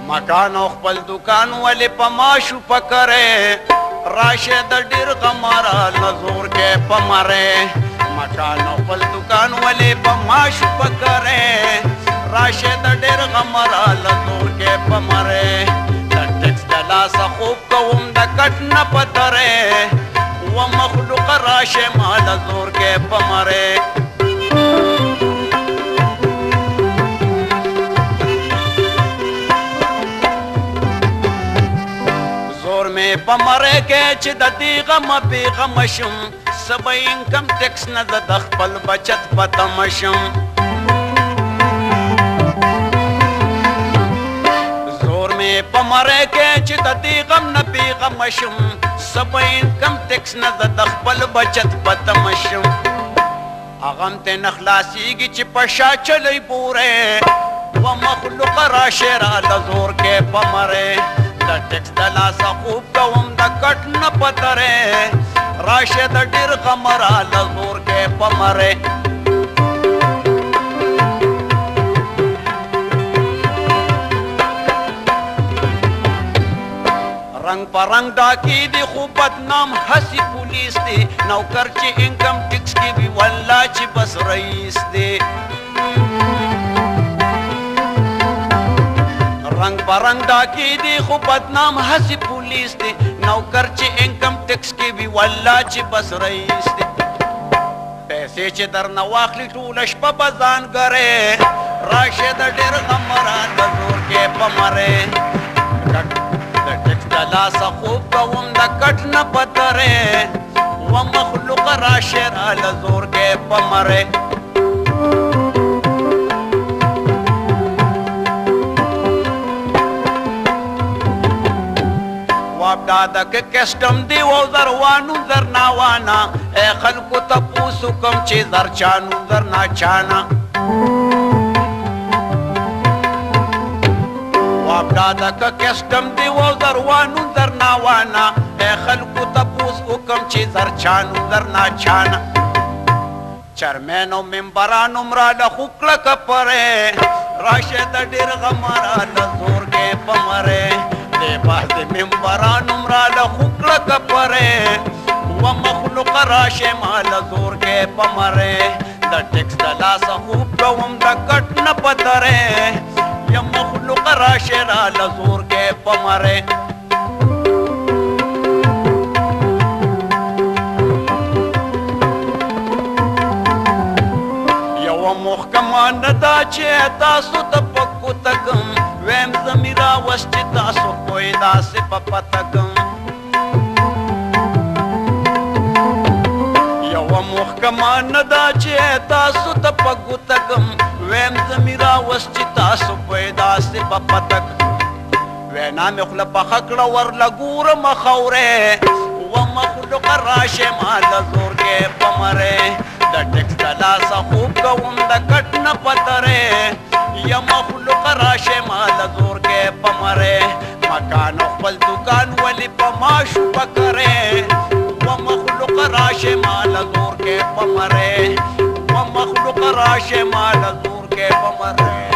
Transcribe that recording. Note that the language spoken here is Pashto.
مکان او خپل دکان ولې په ماشو پکره راشه د ډیر غمرا نزور کې پمره مکان او خپل دکان ولې په ماشو پکره راشه د ډیر غمرا نزور کې پمره د ټکس د لاس خوب کوم د کټ نه پتره و مخلوق راشه مال زور کې پمره پمره کې چې د دې غم بې غم شم سبا انکم ټیکس نه د خپل بچت په تمه شم زور مې پمره کې چې د دې غم نه بې غم شم سبا انکم ټیکس نه د خپل بچت په تمه شم هغه ته نه خلاصېږي چې په شا چلی پوره و مخلوق راشه را د زور کې پمره د ټیکس د لاسه خوب کوم د کټ نه پتره راشه د ډیر غمرا لزور کې پمره رنگ پر رنگ ډاکی دی خو بدنام هسی پولیس دی نوکر چې انکم ټیکس کې وی والله چې بس رئیس دی رنگ برنگ ډاکی دی خو بدنام هسی پولیس دی نوکر چې انکم ټیکس کې وی والله چې بس رئیس دی پیسې چې در نه واخلي ټوله شپه به ځان ګرې راشه د ډېر غمرا د زور کې پمرې د ټیکس د لاسه خوب کوم د کټ نه پترې و مخلوق راشه را له زور کې پمرې دادا که کسٹم دی و زروانو زرناوانا اے خلقو تا پوسو کم چی زرچانو زرناچانا واب دادا که کسٹم دی و زروانو زرناوانا اے خلقو تا پوسو کم چی زرچانو زرناچانا چرمینو ممبرانو مرالا خوکلک پرے راشد دیر غمارا لزور کے پمرے باز ممبران امراله خوکلک پره و مخلوق راشه مال زور کې پمره د ټیکس د لاسه خوب کوم د کټ نه پتره یا مخلوق راشه را له زور کې پمره یو محکمه نه دا چې تاسو ته پکو تکم ویم زمیرا وشتی تاسو کوئی داسی پا پتکم یو محکمان ندا چی تاسو تا پا گتکم ویم زمیرا وشتی تاسو کوئی داسی پا پتک وینا مخلا پا خکڑا ور لگور مخوره و مخلوق راشه مال زور کے پمره دا ٹیکس دا لاسا خوب کوم دا کٹ نا پتره یا مخلوق راشه مال زور کې پمره مکان خپل دکان ولی پماشو پکره و مخلوق راشه مال زور کې پمره و مخلوق راشه مال زور کې پمره